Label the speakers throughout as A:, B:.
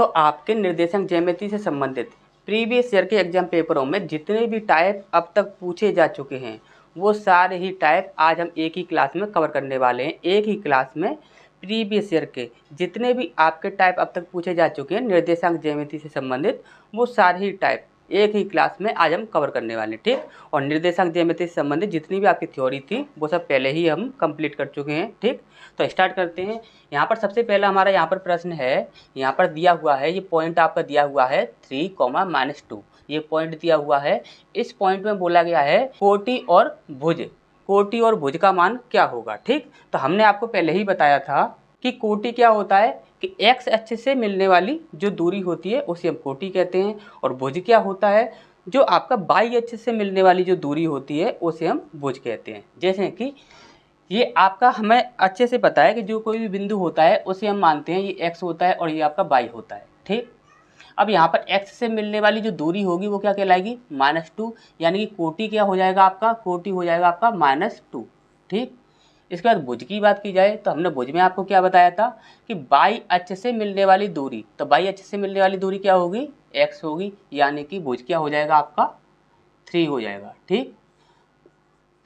A: तो आपके निर्देशांक ज्यामिति से संबंधित प्रीवियस ईयर के एग्जाम पेपरों में जितने भी टाइप अब तक पूछे जा चुके हैं वो सारे ही टाइप आज हम एक ही क्लास में कवर करने वाले हैं। एक ही क्लास में प्रीवियस ईयर के जितने भी आपके टाइप अब तक पूछे जा चुके हैं निर्देशांक ज्यामिति से संबंधित वो सारे ही टाइप एक ही क्लास में आज हम कवर करने वाले हैं, ठीक। और निर्देशांक ज्यामिति से संबंधित जितनी भी आपकी थ्योरी थी वो सब पहले ही हम कंप्लीट कर चुके हैं, ठीक। तो स्टार्ट करते हैं। यहाँ पर सबसे पहला हमारा यहाँ पर प्रश्न है, यहाँ पर दिया हुआ है, ये पॉइंट आपका दिया हुआ है 3, -2, ये पॉइंट दिया हुआ है। इस पॉइंट में बोला गया है कोटि और भुज का मान क्या होगा, ठीक। तो हमने आपको पहले ही बताया था कि कोटि क्या होता है कि x अक्ष से मिलने वाली जो दूरी होती है उसे हम कोटि कहते हैं, और भुज क्या होता है जो आपका y अक्ष से मिलने वाली जो दूरी होती है उसे हम भुज कहते हैं। जैसे कि ये आपका हमें अच्छे से पता है कि जो कोई भी बिंदु होता है उसे हम मानते हैं ये x होता है और ये आपका y होता है, ठीक। अब यहाँ पर x से मिलने वाली जो दूरी होगी वो क्या कहलाएगी -2, यानी कि कोटि क्या हो जाएगा आपका, कोटि हो जाएगा आपका -2, ठीक। इसके बाद भुज की बात की जाए तो हमने भुज में आपको क्या बताया था कि y अक्ष से मिलने वाली दूरी, तो y अक्ष से मिलने वाली दूरी क्या होगी x होगी, यानी कि भुज क्या हो जाएगा आपका 3 हो जाएगा, ठीक।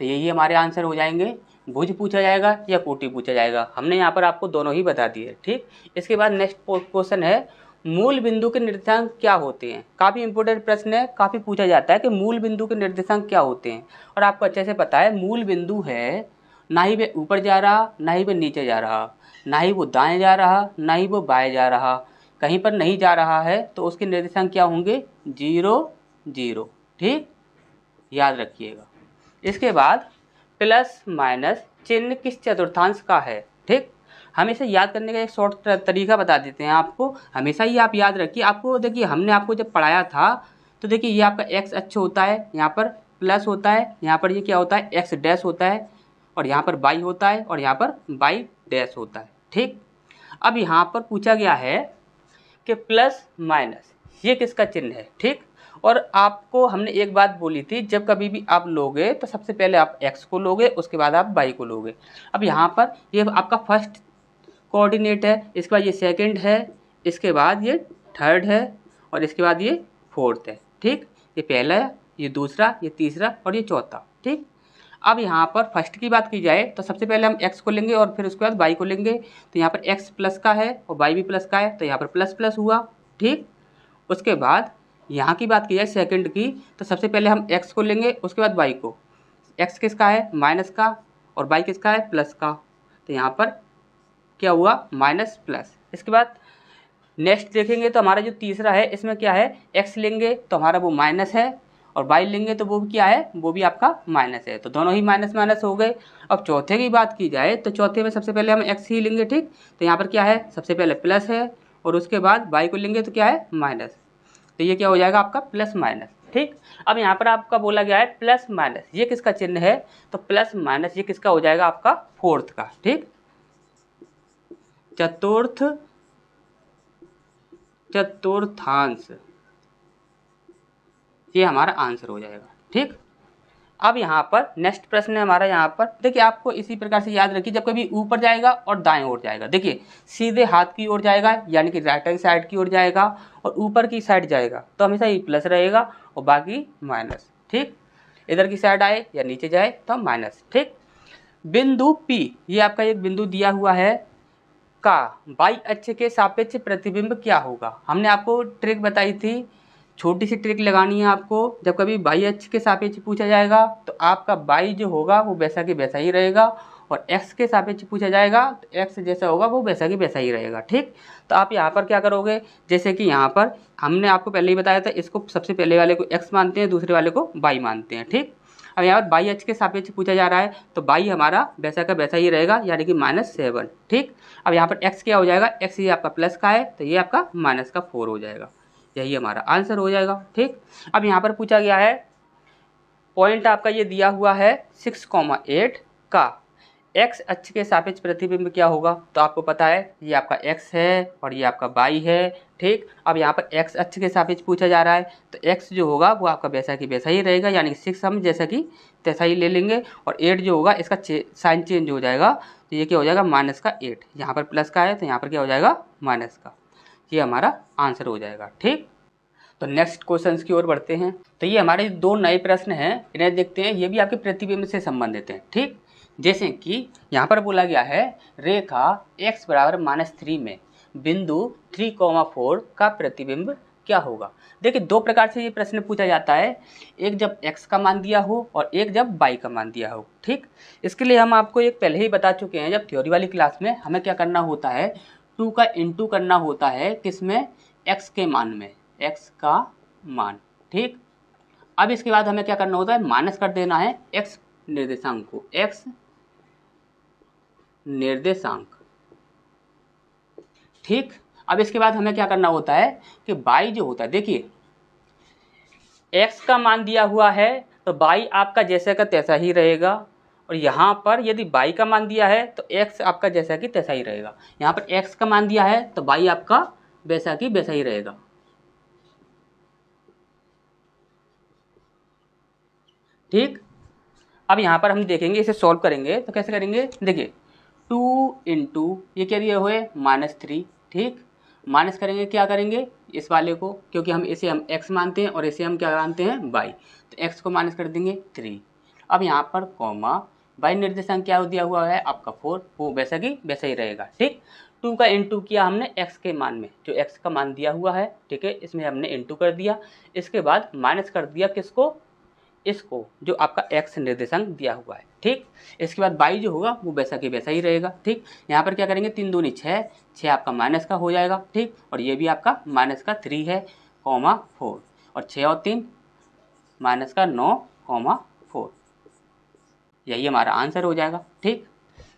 A: तो यही हमारे आंसर हो जाएंगे, भुज पूछा जाएगा या कोटि पूछा जाएगा। हमने यहाँ पर आपको दोनों ही बता दिए, ठीक। इसके बाद नेक्स्ट क्वेश्चन है मूल बिंदु के निर्देशांक क्या होते हैं। काफ़ी इंपॉर्टेंट प्रश्न है, काफ़ी पूछा जाता है कि मूल बिंदु के निर्देशांक क्या होते हैं, और आपको अच्छे से पता है मूल बिंदु है ना ही वह ऊपर जा रहा ना ही वह नीचे जा रहा, ना ही वो दाएं जा रहा ना ही वो बाएं जा रहा, कहीं पर नहीं जा रहा है तो उसके निर्देशांक क्या होंगे 0, 0, ठीक, याद रखिएगा। इसके बाद प्लस माइनस चिन्ह किस चतुर्थांश का है, ठीक। हम इसे याद करने का एक शॉर्ट तरीका बता देते हैं आपको, हमेशा ही आप याद रखिए। आपको देखिए हमने आपको जब पढ़ाया था तो देखिए ये आपका x अक्ष होता है, यहाँ पर प्लस होता है, यहाँ पर ये क्या होता है x डैश होता है, और यहाँ पर y होता है और यहाँ पर y डैश होता है, ठीक। अब यहाँ पर पूछा गया है कि प्लस माइनस ये किसका चिन्ह है, ठीक। और आपको हमने एक बात बोली थी जब कभी भी आप लोगे तो सबसे पहले आप x को लोगे उसके बाद आप y को लोगे। अब यहाँ पर ये आपका फर्स्ट कोऑर्डिनेट है, इसके बाद ये सेकंड है, इसके बाद ये थर्ड है और इसके बाद ये फोर्थ है, ठीक। ये पहला है, ये दूसरा, ये तीसरा और ये चौथा, ठीक। अब यहाँ पर फर्स्ट की बात की जाए तो सबसे पहले हम x को लेंगे और फिर उसके बाद y को लेंगे, तो यहाँ पर x प्लस का है और y भी प्लस का है तो यहाँ पर प्लस प्लस हुआ, ठीक। उसके बाद यहाँ की बात की जाए सेकंड की तो सबसे पहले हम x को लेंगे उसके बाद y को, x किसका है माइनस का और y किसका है प्लस का, तो यहाँ पर क्या हुआ माइनस प्लस। इसके बाद नेक्स्ट देखेंगे तो हमारा जो तीसरा है इसमें क्या है x लेंगे तो हमारा वो माइनस है और y लेंगे तो वो भी क्या है वो भी आपका माइनस है, तो दोनों ही माइनस माइनस हो गए। अब चौथे की बात की जाए तो चौथे में सबसे पहले हम x ही लेंगे, ठीक। तो यहाँ पर क्या है सबसे पहले प्लस है और उसके बाद y को लेंगे तो क्या है माइनस, तो ये क्या हो जाएगा आपका प्लस माइनस, ठीक। अब यहाँ पर आपका बोला गया है प्लस माइनस ये किसका चिन्ह है, तो प्लस माइनस ये किसका हो जाएगा आपका फोर्थ का, ठीक। चतुर्थांश ये हमारा आंसर हो जाएगा, ठीक। अब यहाँ पर नेक्स्ट प्रश्न है हमारा, यहाँ पर देखिए आपको इसी प्रकार से याद रखिए जब कभी ऊपर जाएगा और दाएं ओर जाएगा, देखिए सीधे हाथ की ओर जाएगा यानी कि राइट हैंड साइड की ओर जाएगा और ऊपर की साइड जाएगा तो हमेशा ये प्लस रहेगा और बाकी माइनस, ठीक। इधर की साइड आए या नीचे जाए तो माइनस, ठीक। बिंदु P ये आपका एक बिंदु दिया हुआ है का y अक्ष के सापेक्ष प्रतिबिंब क्या होगा। हमने आपको ट्रिक बताई थी, छोटी सी ट्रिक लगानी है आपको, जब कभी y अक्ष के सापेक्ष पूछा जाएगा तो आपका y जो होगा वो वैसा कि वैसा ही रहेगा और x के सापेक्ष पूछा जाएगा तो x जैसा होगा वो वैसा कि वैसा ही रहेगा, ठीक। तो आप यहाँ पर क्या करोगे, जैसे कि यहाँ पर हमने आपको पहले ही बताया था इसको सबसे पहले वाले को x मानते हैं दूसरे वाले को y मानते हैं, ठीक। अब यहाँ पर y अक्ष के सापेक्ष पूछा जा रहा है तो y हमारा वैसा का वैसा ही रहेगा यानी कि -7, ठीक। अब यहाँ पर x क्या हो जाएगा, x ये आपका प्लस का है तो ये आपका -4 हो जाएगा, यही हमारा आंसर हो जाएगा, ठीक। अब यहाँ पर पूछा गया है पॉइंट आपका ये दिया हुआ है 6,8 का x अक्ष के सापेक्ष प्रतिबिंब क्या होगा, तो आपको पता है ये आपका x है और ये आपका y है, ठीक। अब यहाँ पर x अक्ष के सापेक्ष पूछा जा रहा है तो x जो होगा वो आपका वैसा कि वैसा ही रहेगा यानी कि 6 हम जैसा कि तैसा ही ले लेंगे और 8 जो होगा इसका साइन चेंज हो जाएगा तो ये क्या हो जाएगा -8, यहाँ पर प्लस का है तो यहाँ पर क्या हो जाएगा माइनस का। ये हमारा आंसर हो जाएगा। ठीक, तो नेक्स्ट क्वेश्चंस की ओर बढ़ते हैं। तो ये हमारे दो नए प्रश्न हैं, इन्हें देखते हैं। ये भी आपके प्रतिबिंब से संबंधित हैं। ठीक, जैसे कि यहाँ पर बोला गया है रेखा x बराबर -3 में बिंदु 3,4 का प्रतिबिंब क्या होगा। देखिए, दो प्रकार से ये प्रश्न पूछा जाता है, एक जब x का मान दिया हो और एक जब y का मान दिया हो। ठीक, इसके लिए हम आपको एक पहले ही बता चुके हैं, जब थ्योरी वाली क्लास में हमें क्या करना होता है, 2 का इंटू करना होता है किसमें, x के मान में, x का मान। ठीक, अब इसके बाद हमें क्या करना होता है, माइनस कर देना है x निर्देशांक को, x निर्देशांक। ठीक, अब इसके बाद हमें क्या करना होता है कि y जो होता है, देखिए x का मान दिया हुआ है तो y आपका जैसा का तैसा ही रहेगा, और यहाँ पर यदि y का मान दिया है तो x आपका जैसा कि तैसा ही रहेगा। यहाँ पर x का मान दिया है तो y आपका वैसा कि वैसा ही रहेगा। ठीक, अब यहाँ पर हम देखेंगे, इसे सॉल्व करेंगे तो कैसे करेंगे, देखिए 2 इंटू ये क्या दिए हुए -3। ठीक, माइनस करेंगे, क्या करेंगे इस वाले को, क्योंकि हम इसे हम x मानते हैं और इसे हम क्या मानते हैं y, तो x को माइनस कर देंगे 3। अब यहाँ पर कॉमा y निर्देशांक क्या दिया हुआ है आपका 4, वो वैसा कि वैसा ही रहेगा। ठीक, 2 का इंटू किया हमने x के मान में, जो x का मान दिया हुआ है, ठीक है, इसमें हमने इंटू कर दिया। इसके बाद माइनस कर दिया किसको, इसको, जो आपका x निर्देशांक दिया हुआ है। ठीक, इसके बाद y जो होगा वो वैसा कि वैसा ही रहेगा। ठीक, यहाँ पर क्या करेंगे, 3 दूनी 6, 6 आपका माइनस का हो जाएगा। ठीक, और ये भी आपका -3 है, कॉमा 4, और 6 और 3 -9, कॉमा 4, यही हमारा आंसर हो जाएगा। ठीक,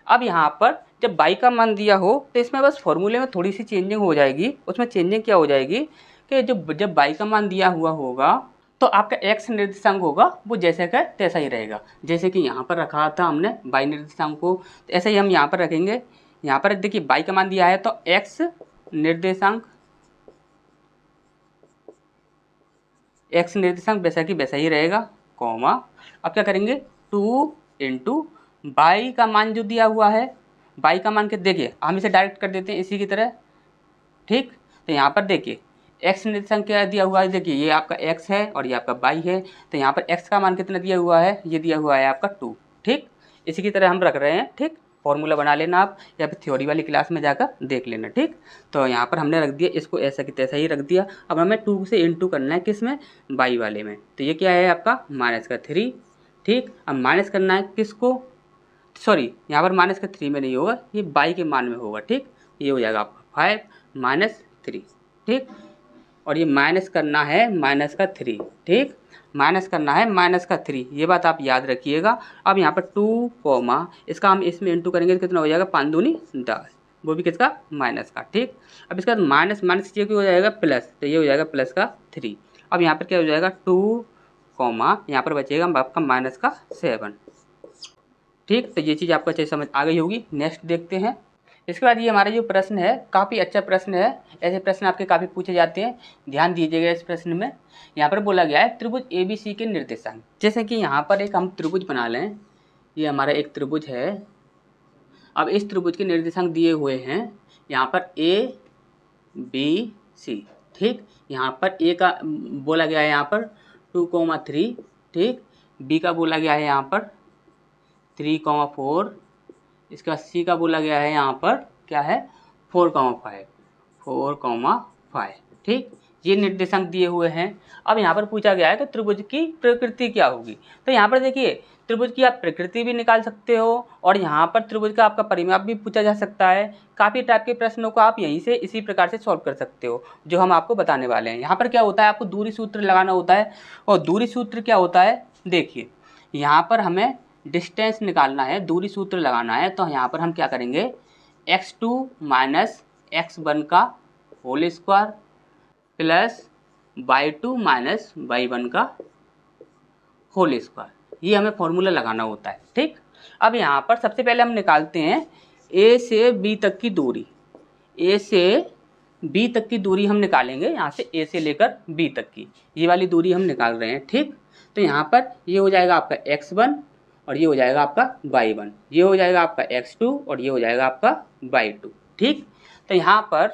A: अब यहाँ पर जब y का मान दिया हो तो इसमें बस फॉर्मूले में थोड़ी सी चेंजिंग हो जाएगी। उसमें चेंजिंग क्या हो जाएगी कि जब y का मान दिया हुआ होगा तो आपका x निर्देशांक होगा वो जैसे का तैसा ही रहेगा। जैसे कि यहाँ पर रखा था हमने y निर्देशांक को, तो ऐसे ही हम यहाँ पर रखेंगे। यहाँ पर देखिए y का मान दिया है तो x निर्देशांक वैसा कि वैसा ही रहेगा, कॉमा अब क्या करेंगे 2 इंटू y का मान जो दिया हुआ है, y का मान के देखिए हम इसे डायरेक्ट कर देते हैं इसी की तरह। ठीक, तो यहाँ पर देखिए x निर्देशांक क्या दिया हुआ है, देखिए ये आपका x है और ये आपका y है, तो यहाँ पर x का मान कितना दिया हुआ है, ये दिया हुआ है आपका 2। ठीक, इसी की तरह हम रख रहे हैं। ठीक, फॉर्मूला बना लेना आप, या फिर थ्योरी वाली क्लास में जाकर देख लेना। ठीक, तो यहाँ पर हमने रख दिया इसको ऐसा कि तैसा ही रख दिया। अब हमें 2 से इंटू करना है किस में, y वाले में, तो ये क्या है आपका -3। ठीक, अब माइनस करना है किसको, सॉरी यहाँ पर -3 में नहीं होगा, ये y के मान में होगा। ठीक, ये हो जाएगा आपका 5 -3। ठीक, और ये माइनस करना है -3। ठीक, माइनस करना है -3, ये बात आप याद रखिएगा। अब यहाँ पर 2 कॉमा इसका हम इसमें इंटू करेंगे तो कितना हो जाएगा, 5 दूनी 10, वो भी किसका, माइनस का। ठीक, अब इसका माइनस ये क्यों हो जाएगा प्लस, तो ये हो जाएगा +3। अब यहाँ पर क्या हो जाएगा 2 कॉमा यहाँ पर बचेगा आपका -7। ठीक, तो ये चीज़ आपको अच्छे समझ आ गई होगी। नेक्स्ट देखते हैं। इसके बाद ये हमारा जो प्रश्न है काफ़ी अच्छा प्रश्न है, ऐसे प्रश्न आपके काफ़ी पूछे जाते हैं, ध्यान दीजिएगा इस प्रश्न में। यहाँ पर बोला गया है त्रिभुज ABC के निर्देशांक। जैसे कि यहाँ पर एक हम त्रिभुज बना लें, ये हमारा एक त्रिभुज है। अब इस त्रिभुज के निर्देशांक दिए हुए हैं यहाँ पर ABC। ठीक, यहाँ पर A का बोला गया है यहाँ पर 2,3। ठीक, B का बोला गया है यहाँ पर 3,4, इसका C का बोला गया है यहाँ पर क्या है 4,5। ठीक, ये निर्देशांक दिए हुए हैं। अब यहाँ पर पूछा गया है कि त्रिभुज की प्रकृति क्या होगी, तो यहाँ पर देखिए त्रिभुज की आप प्रकृति भी निकाल सकते हो और यहाँ पर त्रिभुज का आपका परिमाप भी पूछा जा सकता है। काफ़ी टाइप के प्रश्नों को आप यहीं से इसी प्रकार से सॉल्व कर सकते हो, जो हम आपको बताने वाले हैं। यहाँ पर क्या होता है, आपको दूरी सूत्र लगाना होता है, और दूरी सूत्र क्या होता है, देखिए यहाँ पर हमें डिस्टेंस निकालना है, दूरी सूत्र लगाना है। तो यहाँ पर हम क्या करेंगे, x2 माइनस x1 का whole square plus y2 minus y1 का होल स्क्वायर, ये हमें फॉर्मूला लगाना होता है। ठीक, अब यहाँ पर सबसे पहले हम निकालते हैं a से b तक की दूरी। a से b तक की दूरी हम निकालेंगे, यहाँ से a से लेकर b तक की ये वाली दूरी हम निकाल रहे हैं। ठीक, तो यहाँ पर ये हो जाएगा आपका x1 और ये हो जाएगा आपका y1, ये हो जाएगा आपका x2 और ये हो जाएगा आपका y2। ठीक, तो यहाँ पर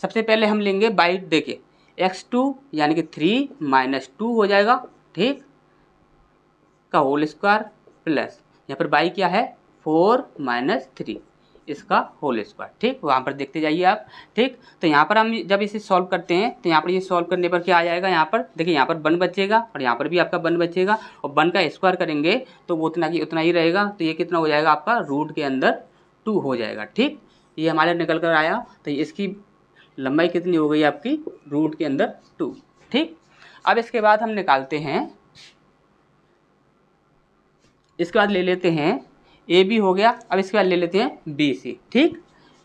A: सबसे पहले हम लेंगे बाई, देखिए x2 यानी कि 3 माइनस 2 हो जाएगा, ठीक, का होल स्क्वायर प्लस यहाँ पर बाई क्या है 4 माइनस 3 इसका होल स्क्वायर, ठीक, वहाँ पर देखते जाइए आप, ठीक। तो यहाँ पर हम जब इसे सॉल्व करते हैं तो यहाँ पर ये सॉल्व करने पर क्या आ जाएगा, यहाँ पर देखिए यहाँ पर 1 बचेगा और यहाँ पर भी आपका 1 बचेगा, और 1 का स्क्वायर करेंगे तो वो उतना की उतना ही रहेगा, तो ये कितना हो जाएगा आपका रूट के अंदर 2 हो जाएगा, ठीक। ये हमारे निकल कर आया, तो इसकी लंबाई कितनी हो गई आपकी रूट के अंदर 2, ठीक। अब इसके बाद हम निकालते हैं, इसके बाद ले लेते हैं ए बी हो गया, अब इसके बाद ले लेते हैं बी सी, ठीक।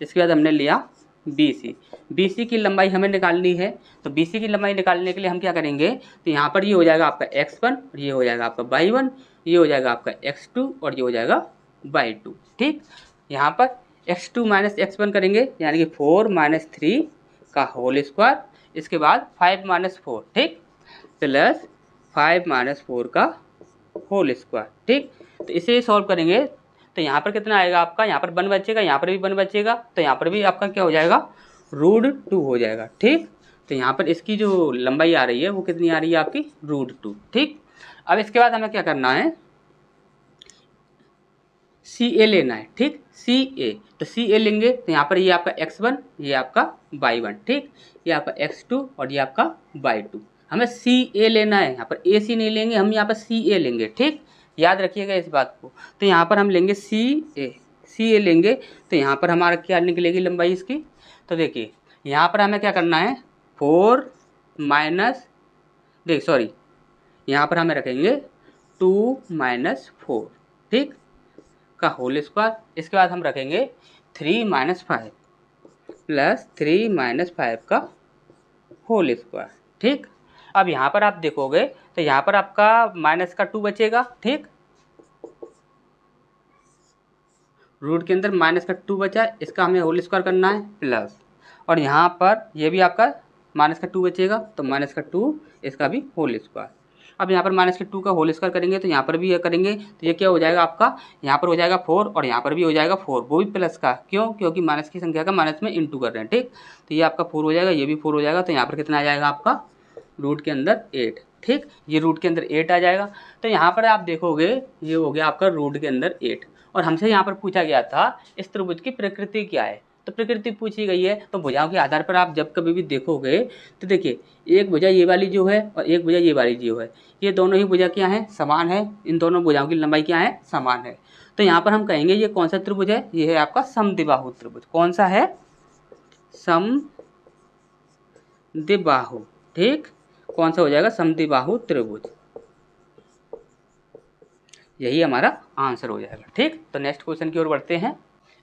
A: इसके बाद हमने लिया बी सी की लंबाई हमें निकालनी है, तो बी सी की लंबाई निकालने के लिए हम क्या करेंगे, तो यहाँ पर ये हो जाएगा आपका x1 और ये हो जाएगा आपका y1, ये हो जाएगा आपका x2 और ये हो जाएगा y2, ठीक। यहाँ पर x2 माइनस x1 करेंगे यानी कि 4 माइनस 3 का होल स्क्वायर, इसके बाद 5 माइनस 4, ठीक, प्लस 5 माइनस 4 का होल स्क्वायर, ठीक। तो इसे सॉल्व करेंगे तो यहाँ पर कितना आएगा आपका, यहाँ पर 1 बचेगा, यहाँ पर भी 1 बचेगा, तो यहाँ पर भी आपका क्या हो जाएगा रूट 2 हो जाएगा, ठीक। तो यहाँ पर इसकी जो लंबाई आ रही है वो कितनी आ रही है आपकी रूट 2, ठीक। अब इसके बाद हमें क्या करना है, सी ए लेना है, ठीक, सी ए, तो सी ए लेंगे तो यहाँ पर ये आपका x1 ये आपका y1, ठीक, ये आपका x2 और ये आपका y2, हमें सी ए लेना है, यहाँ पर ए सी नहीं लेंगे, हम यहाँ पर सी ए लेंगे, ठीक, याद रखिएगा इस बात को। तो यहाँ पर हम लेंगे सी ए लेंगे, तो यहाँ पर हमारा क्या निकलेगी लंबाई इसकी, तो देखिए यहाँ पर हमें क्या करना है 4 माइनस, देख सॉरी यहाँ पर हमें रखेंगे 2 माइनस 4, ठीक, का होल स्क्वायर, इसके बाद हम रखेंगे 3 माइनस 5 प्लस 3 माइनस 5 का होल स्क्वायर, ठीक। अब यहाँ पर आप देखोगे तो यहाँ पर आपका माइनस का 2 बचेगा, ठीक, रूट के अंदर माइनस का 2 बचा, इसका हमें होल स्क्वायर करना है प्लस, और यहाँ पर ये भी आपका माइनस का 2 बचेगा, तो माइनस का 2 इसका भी होल स्क्वायर। अब यहाँ पर माइनस के 2 का होल स्क्वायर करेंगे तो यहाँ पर भी ये करेंगे तो ये क्या हो जाएगा आपका, यहाँ पर हो जाएगा 4 और यहाँ पर भी हो जाएगा 4, वो भी प्लस का, क्यों, क्योंकि माइनस की संख्या का माइनस में इंटू कर रहे हैं, ठीक। तो ये आपका 4 हो जाएगा, ये भी 4 हो जाएगा, तो यहाँ पर कितना आ जाएगा आपका रूट के अंदर 8, ठीक, ये रूट के अंदर 8 आ जाएगा। तो यहाँ पर आप देखोगे ये हो गया आपका रूट के अंदर 8, और हमसे यहाँ पर पूछा गया था इस त्रिभुज की प्रकृति क्या है, तो प्रकृति पूछी गई है, तो भुजाओं के आधार पर आप जब कभी भी देखोगे तो देखिए एक भुजा ये वाली जो है और एक भुजा ये वाली जो है, ये दोनों ही भुजा क्या है समान है, इन दोनों भुजाओं की लंबाई क्या है समान है। तो यहाँ पर हम कहेंगे ये कौन सा त्रिभुज है, ये है आपका समद्विबाहु त्रिभुज, कौन सा है समद्विबाहु, ठीक, कौन सा हो जाएगा समद्विबाहु त्रिभुज, यही हमारा आंसर हो जाएगा, ठीक। तो नेक्स्ट क्वेश्चन की ओर बढ़ते हैं।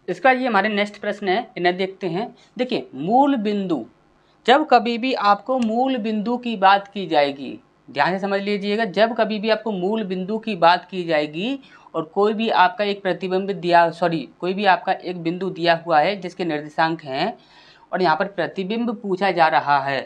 A: इसका ये हमारे नेक्स्ट प्रश्न है, इन्हें देखते हैं। देखिए मूल बिंदु, जब कभी भी आपको मूल बिंदु की बात की जाएगी, ध्यान से समझ लीजिएगा, जब कभी भी आपको मूल बिंदु की बात की जाएगी और कोई भी आपका एक प्रतिबिंब दिया, कोई भी आपका एक बिंदु दिया हुआ है जिसके निर्देशांक हैं और यहाँ पर प्रतिबिंब पूछा जा रहा है,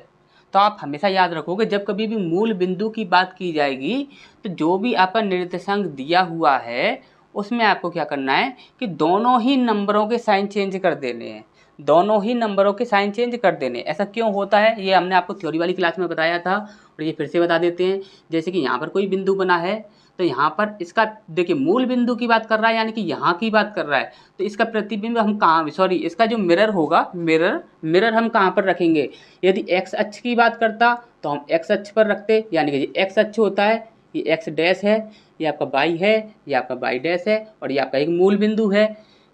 A: तो आप हमेशा याद रखोगे जब कभी भी मूल बिंदु की बात की जाएगी तो जो भी आपका निर्देशांक दिया हुआ है उसमें आपको क्या करना है कि दोनों ही नंबरों के साइन चेंज कर देने हैं, दोनों ही नंबरों के साइन चेंज कर देने। ऐसा क्यों होता है ये हमने आपको थ्योरी वाली क्लास में बताया था और ये फिर से बता देते हैं। जैसे कि यहाँ पर कोई बिंदु बना है तो यहाँ पर इसका देखिए मूल बिंदु की बात कर रहा है यानी कि यहाँ की बात कर रहा है, तो इसका प्रतिबिंब हम कहाँ इसका जो मिरर होगा, मिरर हम कहाँ पर रखेंगे। यदि एक्स अक्ष की बात करता तो हम एक्स अक्ष पर रखते, यानी कि एक्स अक्ष होता है, ये एक्स डैश है, ये आपका वाई है, ये आपका वाई डैश है और ये आपका एक मूल बिंदु है।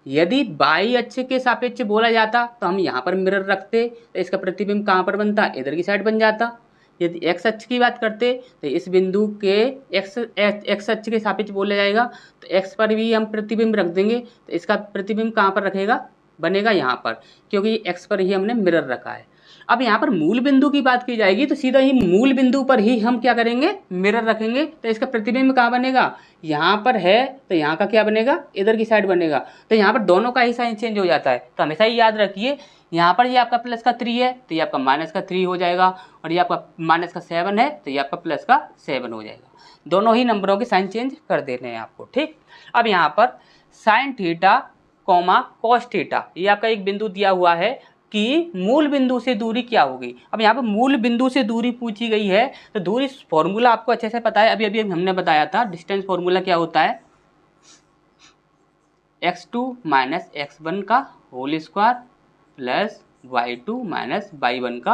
A: यदि वाई अक्ष के सापेक्ष बोला जाता तो हम यहाँ पर मिरर रखते, तो इसका प्रतिबिंब कहाँ पर बनता, इधर की साइड बन जाता। यदि एक्स अक्ष की बात करते तो इस बिंदु के एक्स अक्ष के सापेक्ष बोला जाएगा तो एक्स पर भी हम प्रतिबिंब रख देंगे, तो इसका प्रतिबिंब कहाँ पर रखेगा, बनेगा यहाँ पर, क्योंकि एक्स पर ही हमने मिरर रखा है। अब यहाँ पर मूल बिंदु की बात की जाएगी तो सीधा ही मूल बिंदु पर ही हम क्या करेंगे, मिरर रखेंगे, तो इसका प्रतिबिंब कहाँ बनेगा, यहाँ पर है तो यहाँ का क्या बनेगा, इधर की साइड बनेगा। तो यहाँ पर दोनों का ही साइन चेंज हो जाता है, तो हमेशा ही याद रखिए यहाँ पर ये आपका प्लस का 3 है तो ये आपका माइनस का 3 हो जाएगा, और ये आपका माइनस का 7 है तो ये आपका प्लस का 7 हो जाएगा। दोनों ही नंबरों के साइन चेंज कर देने हैं आपको, ठीक। अब यहाँ पर sine theta comma cos theta, ये आपका एक बिंदु दिया हुआ है कि मूल बिंदु से दूरी क्या होगी। अब यहाँ पर मूल बिंदु से दूरी पूछी गई है तो दूरी फॉर्मूला आपको अच्छे से पता है, अभी अभी हमने बताया था। डिस्टेंस फॉर्मूला क्या होता है, x2 माइनस x1 का whole square plus y2 minus y1 का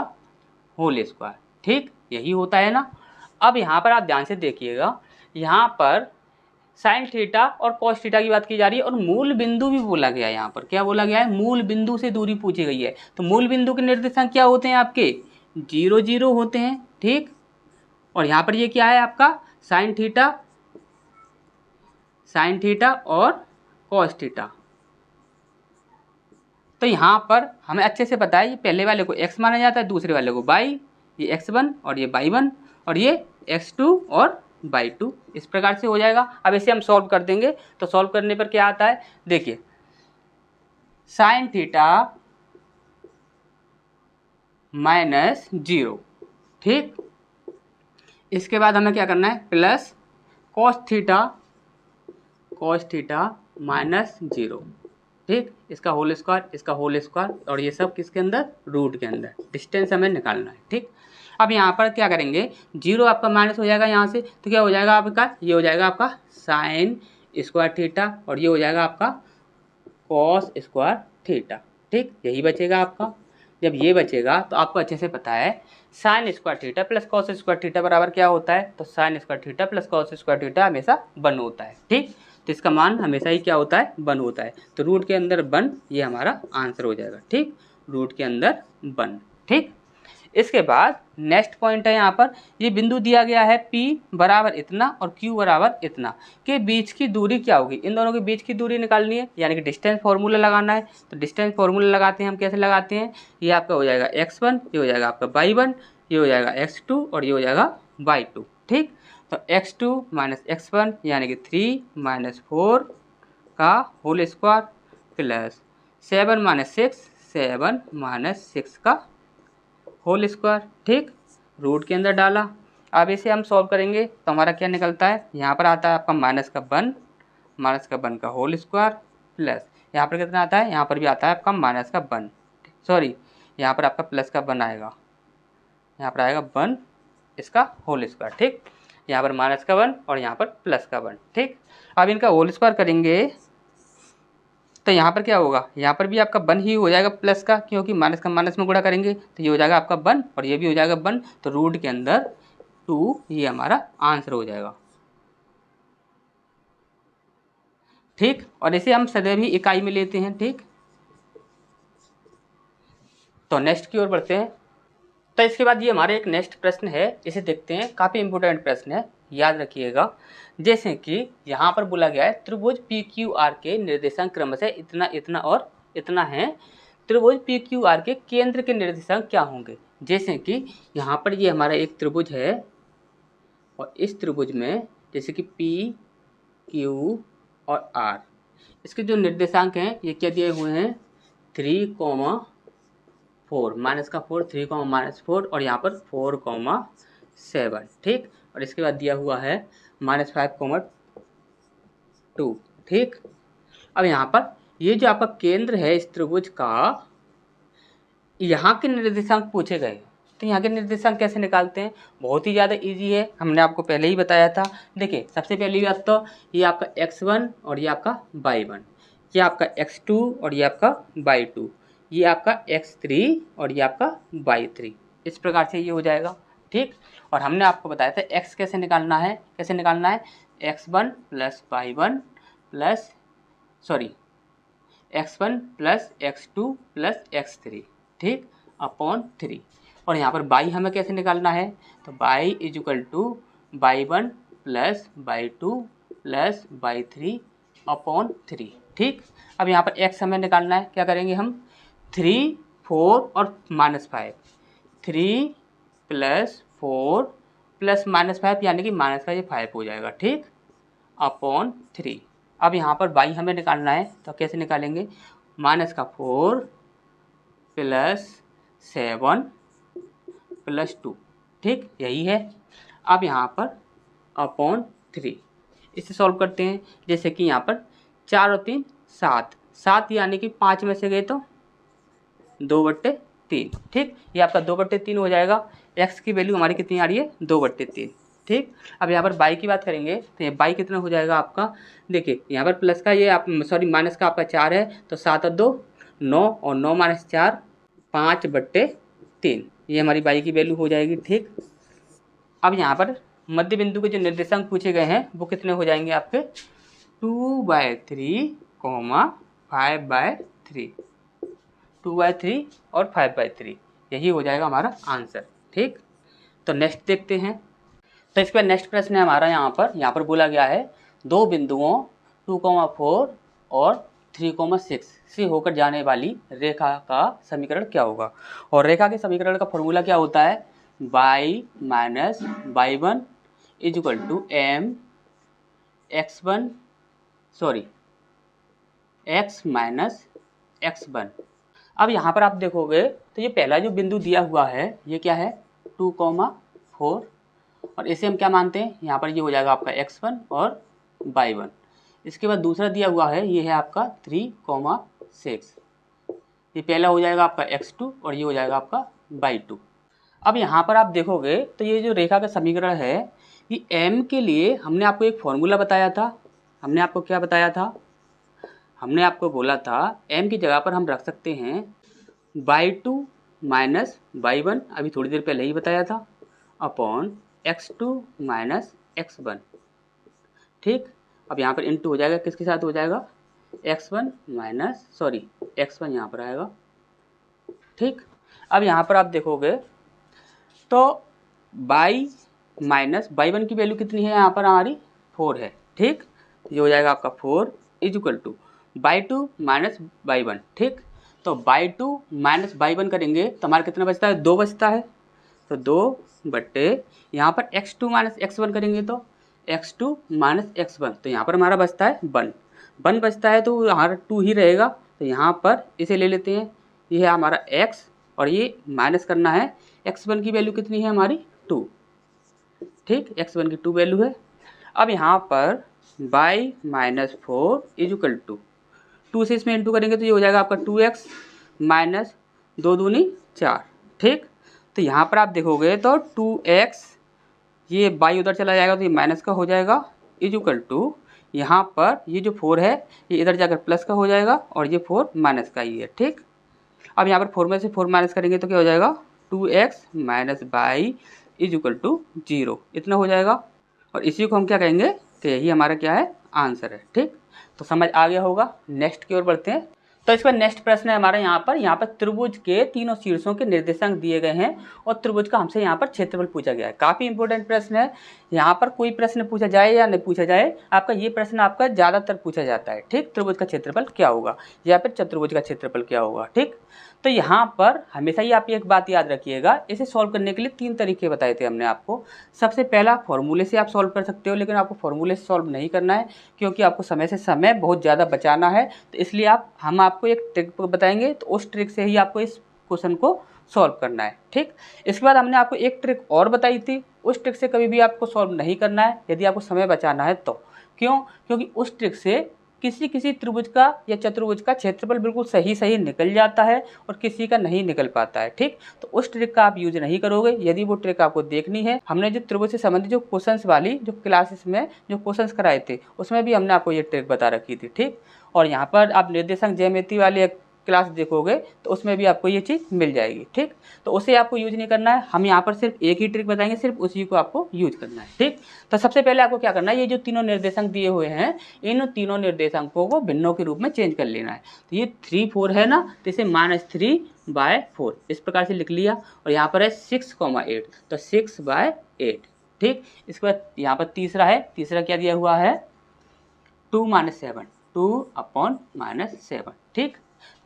A: होल स्क्वायर। ठीक, यही होता है ना। अब यहाँ पर आप ध्यान से देखिएगा, यहाँ पर साइन थीटा और कॉस थीटा की बात की जा रही है और मूल बिंदु भी बोला गया है। यहाँ पर क्या बोला गया है, मूल बिंदु से दूरी पूछी गई है। तो मूल बिंदु के निर्देशांक क्या होते हैं आपके, 0 0 होते हैं। ठीक, और यहाँ पर ये क्या है आपका साइन थीटा और कॉस थीटा। तो यहाँ पर हमें अच्छे से पता है, ये पहले वाले को x माना जाता है, दूसरे वाले को y, ये x1 और ये y1 और ये x2 और y2, इस प्रकार से हो जाएगा। अब इसे हम सॉल्व कर देंगे तो सॉल्व करने पर क्या आता है, देखिए साइन थीटा माइनस 0। ठीक, इसके बाद हमें क्या करना है, प्लस कॉस थीटा माइनस 0। ठीक, इसका होल स्क्वायर और ये सब किसके अंदर, रूट के अंदर। डिस्टेंस हमें निकालना है। ठीक, अब यहाँ पर क्या करेंगे, 0 आपका माइनस हो जाएगा यहाँ से, तो क्या हो जाएगा आपका, ये हो जाएगा आपका साइन स्क्वायर थीटा और ये हो जाएगा आपका कॉस स्क्वायर थीटा। ठीक, यही बचेगा आपका। जब ये बचेगा तो आपको अच्छे से पता है sine square theta plus cos square theta बराबर क्या होता है, तो sine square theta plus cos square theta हमेशा 1 होता है। ठीक, तो इसका मान हमेशा ही क्या होता है, 1 होता है। तो रूट के अंदर 1, ये हमारा आंसर हो जाएगा। ठीक, रूट के अंदर 1। ठीक, इसके बाद नेक्स्ट पॉइंट है, यहाँ पर ये बिंदु दिया गया है P बराबर इतना और Q बराबर इतना के बीच की दूरी क्या होगी। इन दोनों के बीच की दूरी निकालनी है, यानी कि डिस्टेंस फार्मूला लगाना है। तो डिस्टेंस फार्मूला लगाते हैं हम, कैसे लगाते हैं, ये आपका हो जाएगा x1, ये हो जाएगा आपका y1, ये हो जाएगा x2 और ये हो जाएगा y2। ठीक, तो x2 माइनस x1 यानी कि 3 माइनस 4 का होल स्क्वायर प्लस 7 माइनस 6 का होल स्क्वायर। ठीक, रूट के अंदर डाला। अब इसे हम सॉल्व करेंगे तो हमारा क्या निकलता है, यहाँ पर आता है आपका माइनस का 1 का होल स्क्वायर प्लस यहाँ पर कितना आता है, यहाँ पर भी आता है आपका माइनस का 1, सॉरी यहाँ पर आपका प्लस का 1 आएगा, यहाँ पर आएगा 1 इसका होल स्क्वायर। ठीक, यहाँ पर माइनस का 1 और यहाँ पर प्लस का 1। ठीक, अब इनका होल स्क्वायर करेंगे तो यहाँ पर क्या होगा, यहाँ पर भी आपका 1 ही हो जाएगा प्लस का, क्योंकि माइनस का माइनस में गुणा करेंगे तो ये हो जाएगा आपका 1 और ये भी हो जाएगा 1, तो रूट के अंदर 2 ये हमारा आंसर हो जाएगा। ठीक, और इसे हम सदैव ही इकाई में लेते हैं। ठीक, तो नेक्स्ट की ओर बढ़ते हैं। तो इसके बाद ये हमारे एक नेक्स्ट प्रश्न है, इसे देखते हैं। काफ़ी इंपॉर्टेंट प्रश्न है, याद रखिएगा। जैसे कि यहाँ पर बोला गया है त्रिभुज PQR के निर्देशांक क्रमशः इतना इतना और इतना है, त्रिभुज PQR के केंद्र के निर्देशांक क्या होंगे। जैसे कि यहाँ पर ये हमारा एक त्रिभुज है और इस त्रिभुज में जैसे कि P, Q और R, इसके जो निर्देशांक हैं ये क्या दिए हुए हैं, 3, 4 माइनस का 4, 3, -4 और यहाँ पर 4, 7। ठीक, और इसके बाद दिया हुआ है -5, 2। ठीक, अब यहाँ पर ये जो आपका केंद्र है इस त्रिभुज का, यहाँ के निर्देशांक पूछे गए। तो यहाँ के निर्देशांक कैसे निकालते हैं, बहुत ही ज़्यादा इजी है, हमने आपको पहले ही बताया था। देखिए सबसे पहली बात तो ये आपका x1 और ये आपका y1, ये आपका x2 और ये आपका y2, ये आपका x3 और ये आपका y3, इस प्रकार से ये हो जाएगा। ठीक, और हमने आपको बताया था x कैसे निकालना है, x1 plus y1 plus x1 plus x2 plus x3, ठीक, अपॉन 3। और यहाँ पर y हमें कैसे निकालना है, तो y is equal to y1 plus y2 plus y3 upon 3। ठीक, अब यहाँ पर x हमें निकालना है, क्या करेंगे हम, 3, 4 और -5, 3 प्लस 4 प्लस -5 यानी कि माइनस का ये 5 हो जाएगा। ठीक, अपॉन 3। अब यहाँ पर y हमें निकालना है, तो कैसे निकालेंगे, -4 प्लस 7 प्लस 2। ठीक, यही है। अब यहाँ पर अपॉन 3, इसे सॉल्व करते हैं। जैसे कि यहाँ पर 4 और 3 7, 7 यानी कि 5 में से गए तो 2/3। ठीक, ये आपका 2/3 हो जाएगा। x की वैल्यू हमारी कितनी आ रही है 2/3। ठीक, अब यहाँ पर y की बात करेंगे तो ये y कितना हो जाएगा आपका, देखिए यहाँ पर प्लस का ये आप सॉरी माइनस का आपका 4 है, तो 7 और 2 9 और 9 - 4 5/3, ये हमारी y की वैल्यू हो जाएगी। ठीक, अब यहाँ पर मध्य बिंदु के जो निर्देशांक पूछे गए हैं वो कितने हो जाएंगे आपके 2/3, 5/3, 2/3 और 5/3, यही हो जाएगा हमारा आंसर। ठीक, तो नेक्स्ट देखते हैं। तो इसके बाद नेक्स्ट प्रश्न है हमारा यहाँ पर बोला गया है दो बिंदुओं 2,4 और 3,6 से होकर जाने वाली रेखा का समीकरण क्या होगा। और रेखा के समीकरण का फॉर्मूला क्या होता है, y - y1 = x - x1। अब यहाँ पर आप देखोगे तो ये पहला जो बिंदु दिया हुआ है ये क्या है 2,4, और इसे हम क्या मानते हैं, यहाँ पर ये हो जाएगा आपका x1 और y1। इसके बाद दूसरा दिया हुआ है ये है आपका 3,6, ये पहला हो जाएगा आपका x2 और ये हो जाएगा आपका y2। अब यहाँ पर आप देखोगे तो ये जो रेखा का समीकरण है ये m के लिए हमने आपको एक फॉर्मूला बताया था। हमने आपको क्या बताया था, हमने आपको बोला था m की जगह पर हम रख सकते हैं y2 - y1, अभी थोड़ी देर पहले ही बताया था, अपॉन x2 - x1। ठीक, अब यहाँ पर इंटू हो जाएगा, किसके साथ हो जाएगा x1 यहाँ पर आएगा। ठीक, अब यहाँ पर आप देखोगे तो y - y1 की वैल्यू कितनी है यहाँ पर हमारी 4 है। ठीक, ये हो जाएगा आपका 4 = y2 - y1। ठीक, तो y2 - y1 करेंगे तो हमारा कितना बचता है 2 बचता है, तो 2/, यहाँ पर x2 - x1 करेंगे तो x2 - x1, तो यहाँ पर हमारा बचता है 1 बचता है, तो हमारा 2 ही रहेगा, तो यहाँ पर इसे ले लेते हैं, ये है हमारा x और ये माइनस करना है, x1 की वैल्यू कितनी है हमारी 2। ठीक, x1 की 2 वैल्यू है। अब यहाँ पर y - 4 = 2 से इसमें इंटू करेंगे तो ये हो जाएगा आपका 2x - 2 दूनी 4। ठीक, तो यहाँ पर आप देखोगे तो 2x, ये y उधर चला जाएगा तो ये माइनस का हो जाएगा, = यहाँ पर ये जो 4 है ये इधर जाकर प्लस का हो जाएगा और ये 4 माइनस का ही है। ठीक, अब यहाँ पर 4 में से 4 माइनस करेंगे तो क्या हो जाएगा 2x - y = 0, इतना हो जाएगा, और इसी को हम क्या कहेंगे तो यही हमारा क्या है आंसर है। ठीक, तो समझ आ गया होगा। नेक्स्ट की ओर बढ़ते हैं। तो इसका नेक्स्ट प्रश्न है हमारा यहाँ पर त्रिभुज के तीनों शीर्षों के निर्देशांक दिए गए हैं और त्रिभुज का हमसे यहाँ पर क्षेत्रफल पूछा गया है। काफ़ी इंपॉर्टेंट प्रश्न है। यहाँ पर कोई प्रश्न पूछा जाए या नहीं पूछा जाए, आपका ये प्रश्न आपका ज़्यादातर पूछा जाता है। ठीक, त्रिभुज का क्षेत्रफल क्या होगा या फिर चतुर्भुज का क्षेत्रफल क्या होगा। ठीक, तो यहाँ पर हमेशा ही आप एक बात याद रखिएगा, इसे सॉल्व करने के लिए 3 तरीके बताए थे हमने आपको। सबसे पहला फॉर्मूले से आप सॉल्व कर सकते हो, लेकिन आपको फॉर्मूले से सॉल्व नहीं करना है क्योंकि आपको समय से समय बहुत ज़्यादा बचाना है, तो इसलिए हम आपको एक ट्रिक बताएंगे, तो उस ट्रिक से ही आपको इस क्वेश्चन को सॉल्व करना है। ठीक, इसके बाद हमने आपको एक ट्रिक और बताई थी, उस ट्रिक से कभी भी आपको सॉल्व नहीं करना है यदि आपको समय बचाना है तो। क्यों? क्योंकि उस ट्रिक से किसी त्रिभुज का या चतुर्भुज का क्षेत्रफल बिल्कुल सही निकल जाता है और किसी का नहीं निकल पाता है। ठीक, तो उस ट्रिक का आप यूज नहीं करोगे। यदि वो ट्रिक आपको देखनी है, हमने जो त्रिभुज से संबंधित जो क्वेश्चंस वाली जो क्लासेस में जो क्वेश्चंस कराए थे उसमें भी हमने आपको ये ट्रिक बता रखी थी। ठीक, और यहाँ पर आप निर्देशांक ज्यामिति वाली क्लास देखोगे तो उसमें भी आपको ये चीज़ मिल जाएगी। ठीक, तो उसे आपको यूज नहीं करना है, हम यहाँ पर सिर्फ एक ही ट्रिक बताएंगे, सिर्फ उसी को आपको यूज करना है। ठीक, तो सबसे पहले आपको क्या करना है, ये जो तीनों निर्देशांक दिए हुए हैं इन तीनों निर्देशांकों को भिन्नों के रूप में चेंज कर लेना है। तो ये 3 4 है ना, तो इसे -3/4 इस प्रकार से लिख लिया, और यहाँ पर है 6,8 तो 6/8। ठीक, इसके बाद यहाँ पर तीसरा है, तीसरा क्या दिया हुआ है 2 - 7 2/-7। ठीक,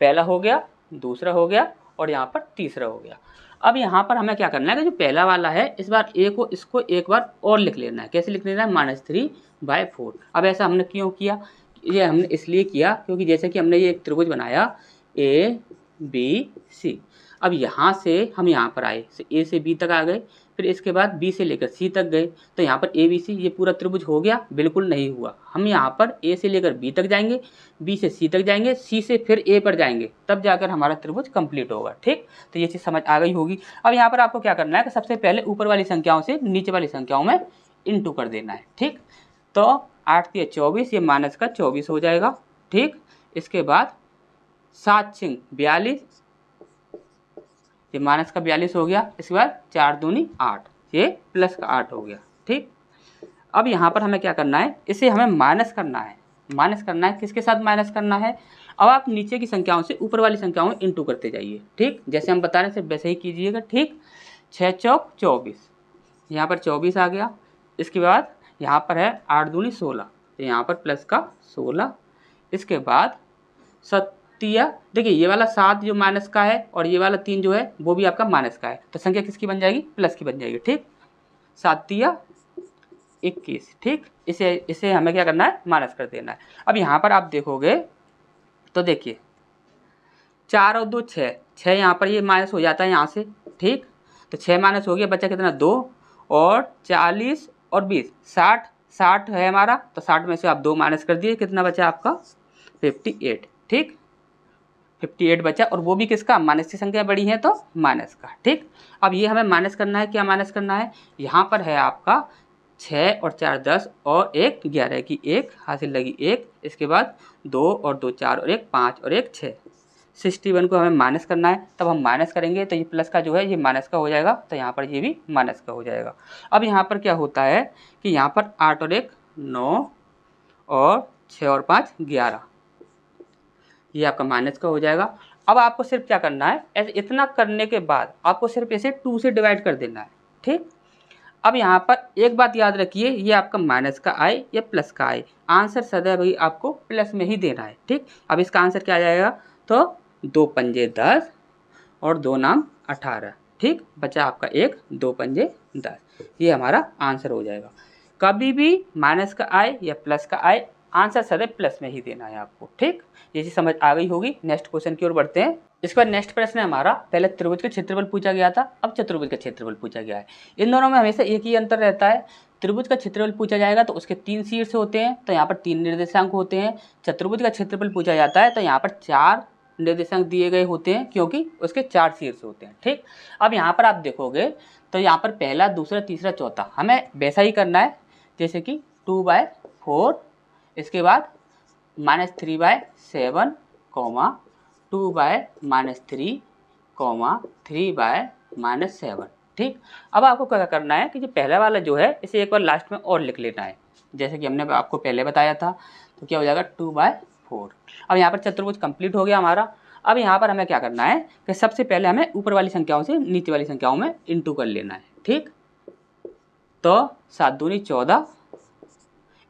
A: पहला हो गया, दूसरा हो गया और यहाँ पर तीसरा हो गया। अब यहाँ पर हमें क्या करना है कि जो पहला वाला है इस बार इसको एक बार और लिख लेना है। कैसे लिख लेना है -3/4। अब ऐसा हमने क्यों किया, ये हमने इसलिए किया क्योंकि जैसे कि हमने ये एक त्रिभुज बनाया ABC। अब यहाँ से हम यहाँ पर आए, ए से बी तक आ गए, फिर इसके बाद बी से लेकर सी तक गए, तो यहाँ पर ए बी सी ये पूरा त्रिभुज हो गया? बिल्कुल नहीं हुआ। हम यहाँ पर ए से लेकर बी तक जाएंगे, बी से सी तक जाएंगे, सी से फिर ए पर जाएंगे, तब जाकर हमारा त्रिभुज कंप्लीट होगा। ठीक, तो ये चीज़ समझ आ गई होगी। अब यहाँ पर आपको क्या करना है कि सबसे पहले ऊपर वाली संख्याओं से नीचे वाली संख्याओं में इंटू कर देना है। ठीक, तो 8 × 24, ये माइनस का 24 हो जाएगा। ठीक, इसके बाद 7 × 42, ये माइनस का 42 हो गया। इसके बाद 4 दूनी 8, ये प्लस का 8 हो गया। ठीक, अब यहाँ पर हमें क्या करना है, इसे हमें माइनस करना है। माइनस करना है, किसके साथ माइनस करना है? अब आप नीचे की संख्याओं से ऊपर वाली संख्याओं में इंटू करते जाइए। ठीक, जैसे हम बता रहे हैं सिर्फ वैसे ही कीजिएगा। ठीक, 6 चौक 24, यहाँ पर 24 आ गया। इसके बाद यहाँ पर है 8 दूनी 16, तो यहाँ पर प्लस का 16। इसके बाद सत्तिया, देखिए ये वाला 7 जो माइनस का है और ये वाला 3 जो है वो भी आपका माइनस का है, तो संख्या किसकी बन जाएगी? प्लस की बन जाएगी। ठीक, 7 × 21। ठीक, इसे हमें क्या करना है? माइनस कर देना है। अब यहाँ पर आप देखोगे तो देखिए 4 और 2 6, 6 यहाँ पर ये माइनस हो जाता है यहाँ से। ठीक, तो 6 माइनस हो गया, बचा कितना? 2, और 40 और 20, 60 है हमारा, तो 60 में से आप 2 माइनस कर दिए, कितना बचा आपका? 58। ठीक, 58 बचा, और वो भी किसका? माइनस की संख्या बड़ी है तो माइनस का। ठीक, अब ये हमें माइनस करना है। क्या माइनस करना है? यहाँ पर है आपका 6 और 4 10 और 1 11 की 1 हासिल लगी 1, इसके बाद 2 और 2 4 और 1 5 और 1 6, 61 को हमें माइनस करना है। तब हम माइनस करेंगे तो ये प्लस का जो है ये माइनस का हो जाएगा, तो यहाँ पर ये भी माइनस का हो जाएगा। अब यहाँ पर क्या होता है कि यहाँ पर 8 और 1 9 और 6 और 5 11, ये आपका माइनस का हो जाएगा। अब आपको सिर्फ क्या करना है, ऐसे इतना करने के बाद आपको सिर्फ इसे 2 से डिवाइड कर देना है। ठीक, अब यहाँ पर एक बात याद रखिए, ये आपका माइनस का आए या प्लस का आए, आंसर सदैव ही आपको प्लस में ही देना है। ठीक, अब इसका आंसर क्या आ जाएगा? तो 2 पंजे 10 और 2 नाम 18। ठीक, बचा आपका 1, 2 पंजे 10, ये हमारा आंसर हो जाएगा। कभी भी माइनस का आए या प्लस का आए, आंसर सदैव प्लस में ही देना है आपको। ठीक, ये चीज़ समझ आ गई होगी। नेक्स्ट क्वेश्चन की ओर बढ़ते हैं। इसके बाद नेक्स्ट प्रश्न है हमारा, पहले त्रिभुज का क्षेत्रफल पूछा गया था, अब चतुर्भुज का क्षेत्रफल पूछा गया है। इन दोनों में हमेशा एक ही अंतर रहता है, त्रिभुज का क्षेत्रफल पूछा जाएगा तो उसके 3 शीर्ष होते हैं, तो यहाँ पर 3 निर्देशांक होते हैं। चतुर्भुज का क्षेत्रफल पूछा जाता है तो यहाँ पर 4 निर्देशांक दिए गए होते हैं, क्योंकि उसके 4 शीर्ष होते हैं। ठीक, अब यहाँ पर आप देखोगे तो यहाँ पर पहला, दूसरा, तीसरा, चौथा हमें वैसा ही करना है, जैसे कि 2/4, इसके बाद -3/7, 2/-3, 3/-7। ठीक, अब आपको क्या करना है कि जो पहला वाला जो है इसे एक बार लास्ट में और लिख लेना है, जैसे कि हमने आपको पहले बताया था। तो क्या हो जाएगा? 2/4। अब यहाँ पर चतुर्भुज कंप्लीट हो गया हमारा। अब यहाँ पर हमें क्या करना है कि सबसे पहले हमें ऊपर वाली संख्याओं से नीचे वाली संख्याओं में इंटू कर लेना है। ठीक, तो 7 दूनी 14,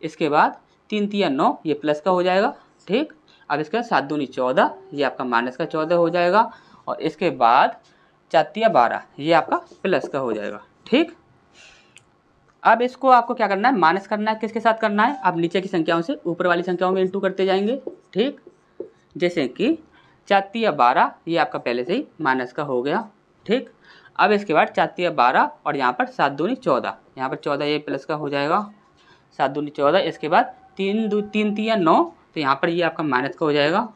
A: इसके बाद 3 तिया 9, ये प्लस का हो जाएगा। ठीक, अब इसका 7 दूनी 14, ये आपका माइनस का 14 हो जाएगा, और इसके बाद 4 तिया 12, ये आपका प्लस का हो जाएगा। ठीक, अब इसको आपको क्या करना है? माइनस करना है। किसके साथ करना है? आप नीचे की संख्याओं से ऊपर वाली संख्याओं में इंटू करते जाएंगे। ठीक, जैसे कि 4 तिया 12, ये आपका पहले से ही माइनस का हो गया। ठीक, अब इसके बाद 4 तिया 12 और यहाँ पर 7 दूनी 14, यहाँ पर 14 ये प्लस का हो जाएगा, 7 दूनी 14, इसके बाद 3 तिया 9, तो यहाँ पर ये आपका माइनस का हो जाएगा।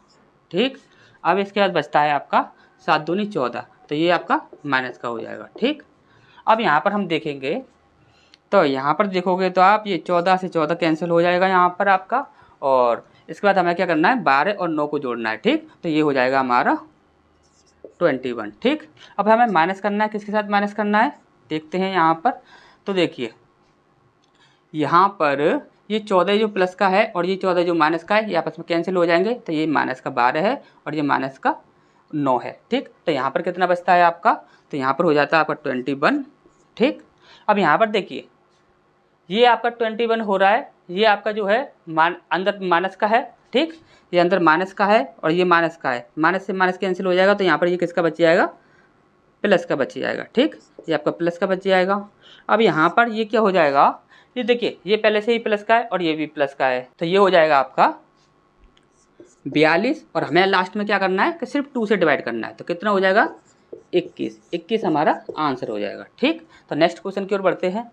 A: ठीक, अब इसके बाद बचता है आपका 7 दूनी 14, तो ये आपका माइनस का हो जाएगा। ठीक, अब यहाँ पर हम देखेंगे तो यहाँ पर देखोगे तो आप ये 14 से 14 कैंसिल हो जाएगा यहाँ पर आपका, और इसके बाद हमें क्या करना है? 12 और 9 को जोड़ना है। ठीक, तो ये हो जाएगा हमारा 21। ठीक, अब हमें माइनस करना है। किसके साथ माइनस करना है? देखते हैं यहाँ पर। तो देखिए यहाँ पर ये 14 जो प्लस का है और ये 14 जो माइनस का है, ये आपस में कैंसिल हो जाएंगे, तो ये माइनस का 12 है और ये माइनस का 9 है। ठीक, तो यहाँ पर कितना बचता है आपका? तो यहाँ पर हो जाता है आपका 21। ठीक, अब यहाँ पर देखिए ये आपका 21 हो रहा है, ये आपका जो है अंदर माइनस का है। ठीक, ये अंदर माइनस का है और ये माइनस का है, माइनस से माइनस कैंसिल हो जाएगा, तो यहाँ पर ये किसका बच जाएगा? प्लस का बच जाएगा। ठीक, ये आपका प्लस का बच जाएगा। अब यहाँ पर ये क्या हो जाएगा? ये देखिए ये पहले से ही प्लस का है और ये भी प्लस का है, तो ये हो जाएगा आपका 42, और हमें लास्ट में क्या करना है कि सिर्फ 2 से डिवाइड करना है, तो कितना हो जाएगा? 21 हमारा आंसर हो जाएगा। ठीक, तो नेक्स्ट क्वेश्चन की ओर बढ़ते हैं।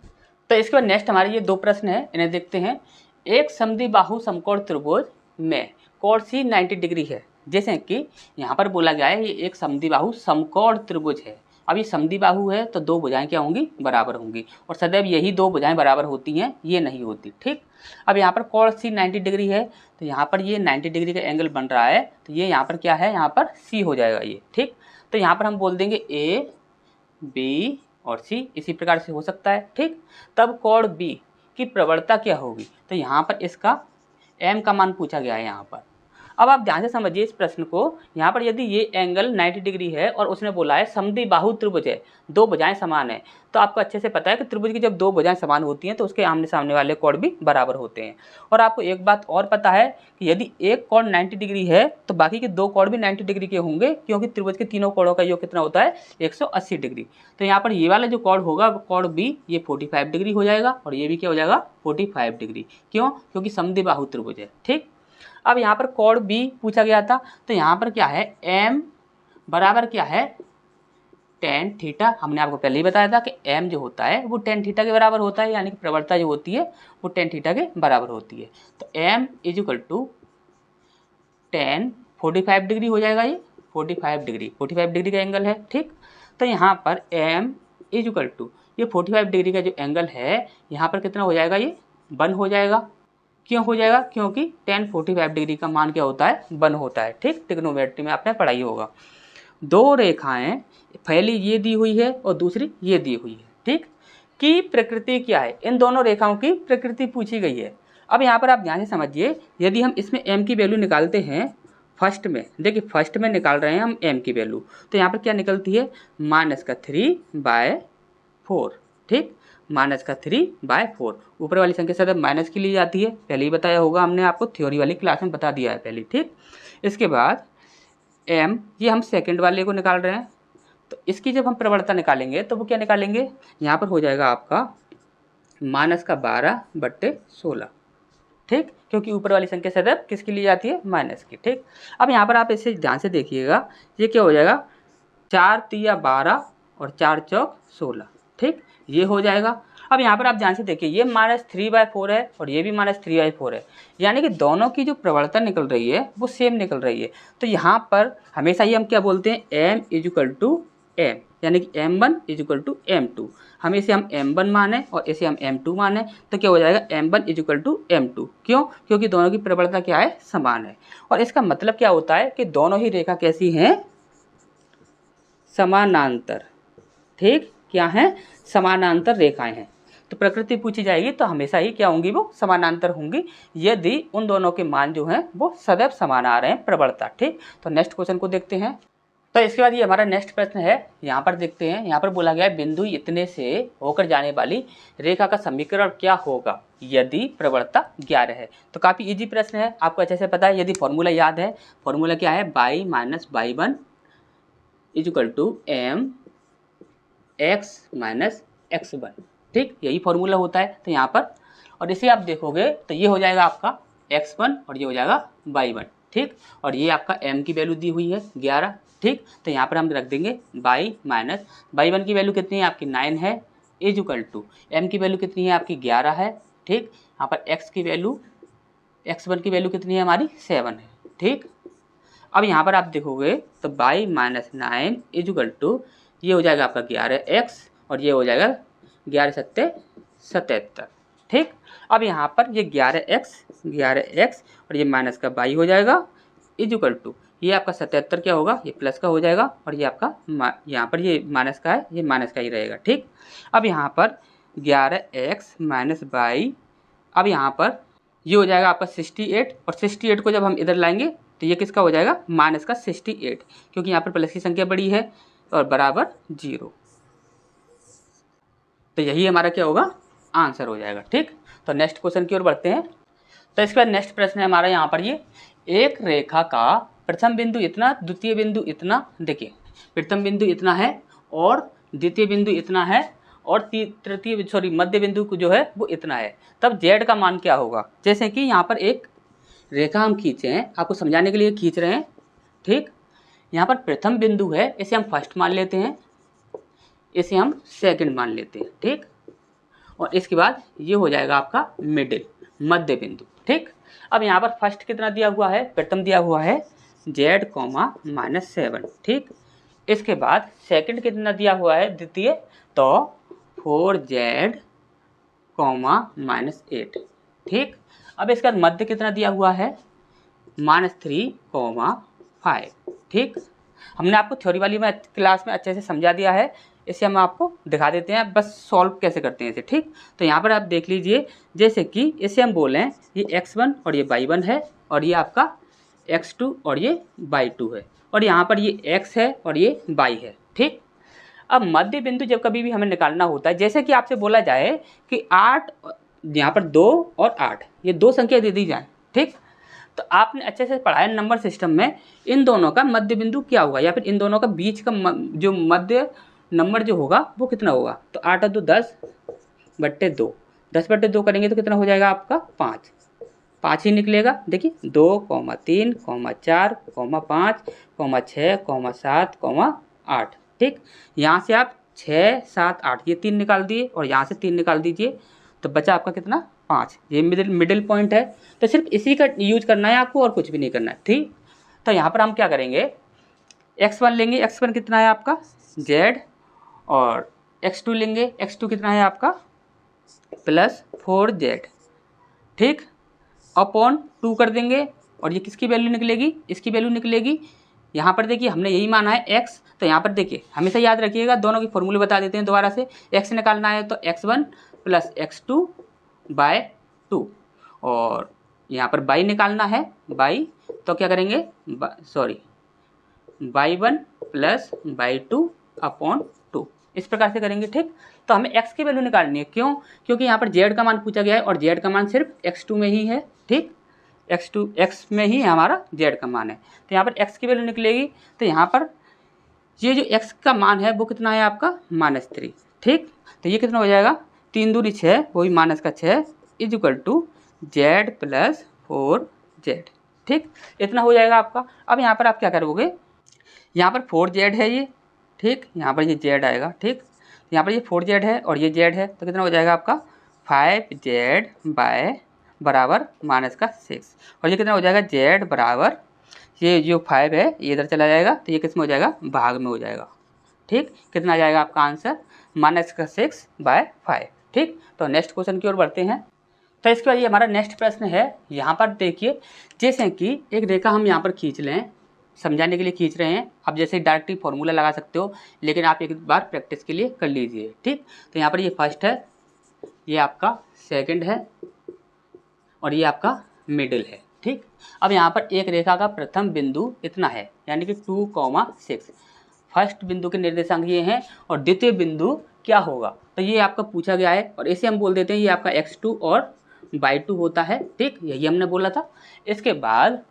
A: तो इसके बाद नेक्स्ट हमारे ये 2 प्रश्न हैं, इन्हें देखते हैं। एक समद्विबाहु समकोण त्रिभुज में कोण C 90 डिग्री है। जैसे कि यहाँ पर बोला गया है ये एक समद्विबाहु समकोण त्रिभुज है। अब ये समद्विबाहु है तो 2 भुजाएं क्या होंगी, बराबर होंगी, और सदैव यही 2 भुजाएं बराबर होती हैं, ये नहीं होती। ठीक, अब यहाँ पर कोण C 90 डिग्री है, तो यहाँ पर ये 90 डिग्री का एंगल बन रहा है, तो ये यहाँ पर क्या है, यहाँ पर C हो जाएगा ये। ठीक, तो यहाँ पर हम बोल देंगे A, B और C, इसी प्रकार से हो सकता है। ठीक, तब कोण B की प्रवणता क्या होगी, तो यहाँ पर इसका m का मान पूछा गया है यहाँ पर। अब आप ध्यान से समझिए इस प्रश्न को। यहाँ पर यदि ये एंगल 90 डिग्री है और उसने बोला है समद्विबाहु त्रिभुज है, 2 भुजाएं समान है, तो आपको अच्छे से पता है कि त्रिभुज की जब 2 भुजाएं समान होती हैं तो उसके आमने सामने वाले कोण भी बराबर होते हैं। और आपको एक बात और पता है कि यदि एक कोण 90 डिग्री है तो बाकी के 2 कोण भी 90 डिग्री के होंगे, क्योंकि त्रिभुज के तीनों कोणों का योग कितना होता है, 180 डिग्री। तो यहाँ पर ये वाला जो कोण होगा, कोण B, ये 45 डिग्री हो जाएगा, और ये भी क्या हो जाएगा, 45 डिग्री। क्यों, क्योंकि समद्विबाहु त्रिभुज है। ठीक, अब यहाँ पर कोण B पूछा गया था, तो यहाँ पर क्या है, m बराबर क्या है, tan थीटा। हमने आपको पहले ही बताया था कि m जो होता है वो tan थीटा के बराबर होता है, यानी कि प्रवणता जो होती है वो tan थीटा के बराबर होती है। तो m is equal to tan 45 degree हो जाएगा, ये 45 डिग्री का एंगल है। ठीक, तो यहाँ पर m इज इक्वल टू ये 45 डिग्री का जो एंगल है यहाँ पर कितना हो जाएगा, ये 1 हो जाएगा। क्यों हो जाएगा, क्योंकि tan 45 डिग्री का मान क्या होता है, 1 होता है। ठीक, ट्रिग्नोमेट्री में आपने पढ़ाई होगा। 2 रेखाएं, पहली ये दी हुई है और दूसरी ये दी हुई है। ठीक, की प्रकृति क्या है, इन दोनों रेखाओं की प्रकृति पूछी गई है। अब यहाँ पर आप ध्यान से समझिए, यदि हम इसमें m की वैल्यू निकालते हैं, फर्स्ट में देखिए, फर्स्ट में निकाल रहे हैं हम m की वैल्यू, तो यहाँ पर क्या निकलती है, -3/4। ठीक, -3/4। ऊपर वाली संख्या सदैव माइनस की ली जाती है, पहले ही बताया होगा हमने आपको, थ्योरी वाली क्लास में बता दिया है पहले। ठीक, इसके बाद m, ये हम सेकंड वाले को निकाल रहे हैं, तो इसकी जब हम प्रवणता निकालेंगे तो वो क्या निकालेंगे, यहाँ पर हो जाएगा आपका -12/16। ठीक, क्योंकि ऊपर वाली संख्या सदैव किसकी ली जाती है, माइनस की। ठीक, अब यहाँ पर आप इसे ध्यान से देखिएगा, ये क्या हो जाएगा, 4 तिया 12 और 4 चौक 16। ठीक, ये हो जाएगा। अब यहाँ पर आप ध्यान से देखिए, ये -3/4 है और ये भी -3/4 है, यानी कि दोनों की जो प्रवणता निकल रही है वो सेम निकल रही है। तो यहाँ पर हमेशा ही हम क्या बोलते हैं, m is equal to m, यानी कि m1 is equal to m2। हम इसे हम m1 माने और इसे हम m2 माने, तो क्या हो जाएगा, m1 is equal to m2। क्यों, क्योंकि दोनों की प्रवणता क्या है, समान है। और इसका मतलब क्या होता है कि दोनों ही रेखा कैसी हैं, समानांतर। ठीक, क्या है, समानांतर रेखाएं हैं। तो प्रकृति पूछी जाएगी तो हमेशा ही क्या होंगी, वो समानांतर होंगी, यदि उन दोनों के मान जो हैं वो सदैव समान आ रहे हैं, प्रवणता। ठीक, तो नेक्स्ट क्वेश्चन को देखते हैं। तो इसके बाद ये हमारा नेक्स्ट प्रश्न है, यहाँ पर देखते हैं। यहाँ पर बोला गया है, बिंदु इतने से होकर जाने वाली रेखा का समीकरण क्या होगा यदि प्रवणता 11 है। तो काफ़ी इजी प्रश्न है, आपको अच्छे से पता है। यदि फॉर्मूला याद है, फॉर्मूला क्या है, y - y1 is equal to m x - x1। ठीक, यही फॉर्मूला होता है। तो यहाँ पर, और इसे आप देखोगे तो ये हो जाएगा आपका x1 और ये हो जाएगा y1। ठीक, और ये आपका m की वैल्यू दी हुई है 11। ठीक, तो यहाँ पर हम रख देंगे y - y1 की वैल्यू कितनी है आपकी, 9 है, इज इक्वल टू m की वैल्यू कितनी है आपकी, 11 है। ठीक, यहाँ पर x की वैल्यू, x1 की वैल्यू कितनी है हमारी, 7 है। ठीक, अब यहाँ पर आप देखोगे तो y - 9 इज इक्वल टू ये हो जाएगा आपका 11x और ये हो जाएगा 11 सत्ते 77। ठीक, अब यहाँ पर ये 11x और ये माइनस का y हो जाएगा, इज इक्वल टू ये आपका 77 क्या होगा, ये प्लस का हो जाएगा, और ये आपका यहाँ पर ये माइनस का है, ये माइनस का ही रहेगा। ठीक, अब यहाँ पर 11x - y, अब यहाँ पर ये हो जाएगा आपका 68, और 68 को जब हम इधर लाएंगे तो ये किसका हो जाएगा, माइनस का 68, क्योंकि यहाँ पर प्लस की संख्या बड़ी है, और बराबर 0। तो यही हमारा क्या होगा, आंसर हो जाएगा। ठीक, तो नेक्स्ट क्वेश्चन की ओर बढ़ते हैं। तो इसके बाद नेक्स्ट प्रश्न है हमारा यहाँ पर, ये एक रेखा का प्रथम बिंदु इतना, द्वितीय बिंदु इतना, देखिए प्रथम बिंदु इतना है और द्वितीय बिंदु इतना है और मध्य बिंदु जो है वो इतना है, तब z का मान क्या होगा। जैसे कि यहाँ पर एक रेखा हम खींचे हैं, आपको समझाने के लिए खींच रहे हैं। ठीक, यहाँ पर प्रथम बिंदु है, इसे हम फर्स्ट मान लेते हैं, इसे हम सेकंड मान लेते हैं, ठीक। और इसके बाद ये हो जाएगा आपका मिडिल, मध्य बिंदु, ठीक। अब यहाँ पर फर्स्ट कितना दिया हुआ है, प्रथम दिया हुआ है z, -7, ठीक। इसके बाद सेकंड कितना दिया हुआ है, द्वितीय, तो 4z, -8, ठीक। अब इसका मध्य कितना दिया हुआ है, -3, 5, ठीक। हमने आपको थ्योरी वाली में क्लास में अच्छे से समझा दिया है, इसे हम आपको दिखा देते हैं बस सॉल्व कैसे करते हैं इसे, ठीक। तो यहाँ पर आप देख लीजिए, जैसे कि इसे हम बोलें ये x1 और ये y1 है, और ये आपका x2 और ये y2 है, और यहाँ पर ये x है और ये y है, ठीक। अब मध्य बिंदु जब कभी भी हमें निकालना होता है, जैसे कि आपसे बोला जाए कि 8, यहाँ पर 2 और 8 ये दो संख्या दे दी जाए, ठीक। तो आपने अच्छे से पढ़ा है नंबर सिस्टम में, इन दोनों का मध्य बिंदु क्या होगा, या फिर इन दोनों का बीच का जो मध्य नंबर जो होगा वो कितना होगा। तो 8 और 2 10/2, 10/2 करेंगे तो कितना हो जाएगा आपका 5, 5 ही निकलेगा। देखिए 2, 3, 4, 5, 6, 7, 8, ठीक। यहाँ से आप 6, 7, 8 ये 3 निकाल दिए और यहाँ से 3 निकाल दीजिए, तो बचा आपका कितना 5। ये मिडिल पॉइंट है, तो सिर्फ इसी का यूज करना है आपको और कुछ भी नहीं करना है, ठीक। तो यहाँ पर हम क्या करेंगे, x1 लेंगे, x1 कितना है आपका z, और x2 लेंगे, x2 कितना है आपका +4z, ठीक। अपॉन 2 कर देंगे, और ये किसकी वैल्यू निकलेगी, इसकी वैल्यू निकलेगी। यहाँ पर देखिए हमने यही माना है x, तो यहाँ पर देखिए हमेशा याद रखिएगा, दोनों की फॉर्मूले बता देते हैं दोबारा से। x निकालना है तो x1 + x2/2, और यहाँ पर y निकालना है, y तो क्या करेंगे, y1 + y2/2, इस प्रकार से करेंगे, ठीक। तो हमें x की वैल्यू निकालनी है, क्यों, क्योंकि यहाँ पर z का मान पूछा गया है और z का मान सिर्फ x2 में ही है, ठीक। x में ही हमारा z का मान है, तो यहाँ पर x की वैल्यू निकलेगी। तो यहाँ पर ये जो x का मान है वो कितना है आपका -3, ठीक। तो ये कितना हो जाएगा, 3 दूनी 6, वही -6 = z + 4z, ठीक। इतना हो जाएगा आपका। अब यहाँ पर आप क्या करोगे, यहाँ पर 4z है ये, ठीक, यहाँ पर ये z आएगा, ठीक। यहाँ पर ये 4z है और ये z है, तो कितना हो जाएगा आपका 5z बराबर -6, और ये कितना हो जाएगा z बराबर, ये जो 5 है ये इधर चला जाएगा, तो ये किस में हो जाएगा, भाग में हो जाएगा, ठीक। कितना आ जाएगा आपका आंसर -6/5, ठीक। तो नेक्स्ट क्वेश्चन की ओर बढ़ते हैं। तो इसके बाद ये हमारा नेक्स्ट प्रश्न है, यहाँ पर देखिए, जैसे कि एक रेखा हम यहाँ पर खींच लें, समझाने के लिए खींच रहे हैं। आप जैसे डायरेक्टली फॉर्मूला लगा सकते हो, लेकिन आप एक बार प्रैक्टिस के लिए कर लीजिए, ठीक। तो यहाँ पर ये फर्स्ट है, ये आपका सेकंड है, और ये आपका मिडिल है, ठीक। अब यहाँ पर एक रेखा का प्रथम बिंदु इतना है, यानी कि 2,6। फर्स्ट बिंदु के निर्देशांक ये हैं, और द्वितीय बिंदु क्या होगा, तो ये आपका पूछा गया है, और इसे हम बोल देते हैं ये आपका x2 और y2 होता है, ठीक। यही हमने बोला था। इसके बाद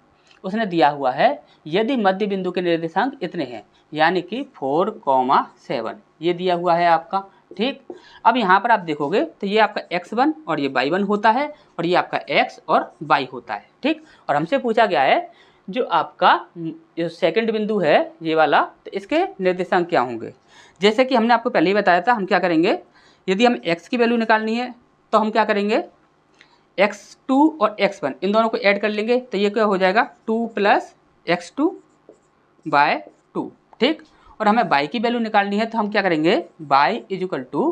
A: उसने दिया हुआ है, यदि मध्य बिंदु के निर्देशांक इतने हैं, यानी कि 4,7 ये दिया हुआ है आपका, ठीक। अब यहाँ पर आप देखोगे तो ये आपका x1 और ये y1 होता है, और ये आपका x और y होता है, ठीक। और हमसे पूछा गया है जो आपका जो सेकंड बिंदु है ये वाला, तो इसके निर्देशांक क्या होंगे। जैसे कि हमने आपको पहले ही बताया था, हम क्या करेंगे, यदि हम x की वैल्यू निकालनी है तो हम क्या करेंगे, x2 और x1 इन दोनों को ऐड कर लेंगे, तो ये क्या हो जाएगा 2 + x2/2, ठीक। और हमें y की वैल्यू निकालनी है, तो हम क्या करेंगे, y इक्वल टू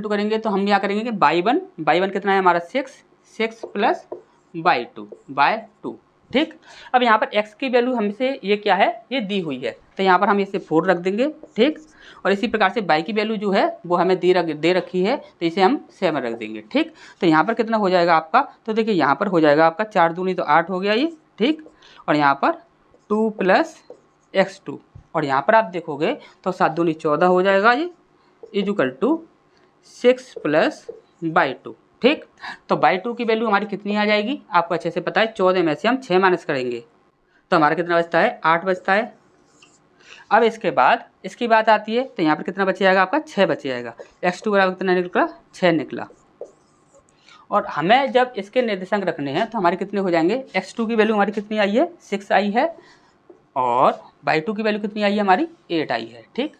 A: करेंगे, तो हम क्या करेंगे कि y1 कितना है हमारा 6 + y2/2, ठीक। अब यहाँ पर x की वैल्यू हमसे ये क्या है, ये दी हुई है, तो यहाँ पर हम इसे 4 रख देंगे, ठीक। और इसी प्रकार से y की वैल्यू जो है वो हमें दे रखी है, तो इसे हम 7 रख देंगे, ठीक। तो यहाँ पर कितना हो जाएगा आपका, तो देखिए यहाँ पर हो जाएगा आपका 4 दूनी तो 8 हो गया ये, ठीक। और यहाँ पर 2 + x2, और यहाँ पर आप देखोगे तो 7 दूनी 14 हो जाएगा ये, = 6 + y2, ठीक। तो y2 की वैल्यू हमारी कितनी आ जाएगी, आपको अच्छे से पता है, 14 में से हम 6 माइनस करेंगे तो हमारा कितना बचता है, 8 बचता है। अब इसके बाद इसकी बात आती है, तो यहाँ पर कितना बच जाएगा आपका, 6 बच जाएगा। x2 बराबर कितना निकला, 6 निकला। और हमें जब इसके निर्देशांक रखने हैं तो हमारे कितने हो जाएंगे, x2 की वैल्यू हमारी कितनी आई है, 6 आई है, और y2 की वैल्यू कितनी आई है हमारी 8 आई है। ठीक,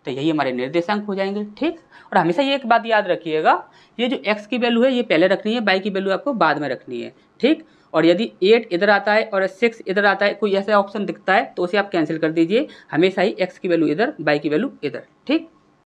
A: तो यही हमारे निर्देशांक हो जाएंगे। ठीक, और हमेशा ये एक बात याद रखिएगा, ये जो x की वैल्यू है ये पहले रखनी है, y की वैल्यू आपको बाद में रखनी है। ठीक, और यदि 8 इधर आता है और 6 इधर आता है, कोई ऐसा ऑप्शन दिखता है तो उसे आप कैंसिल कर दीजिए, हमेशा ही x की वैल्यू इधर, y की वैल्यू इधर। ठीक।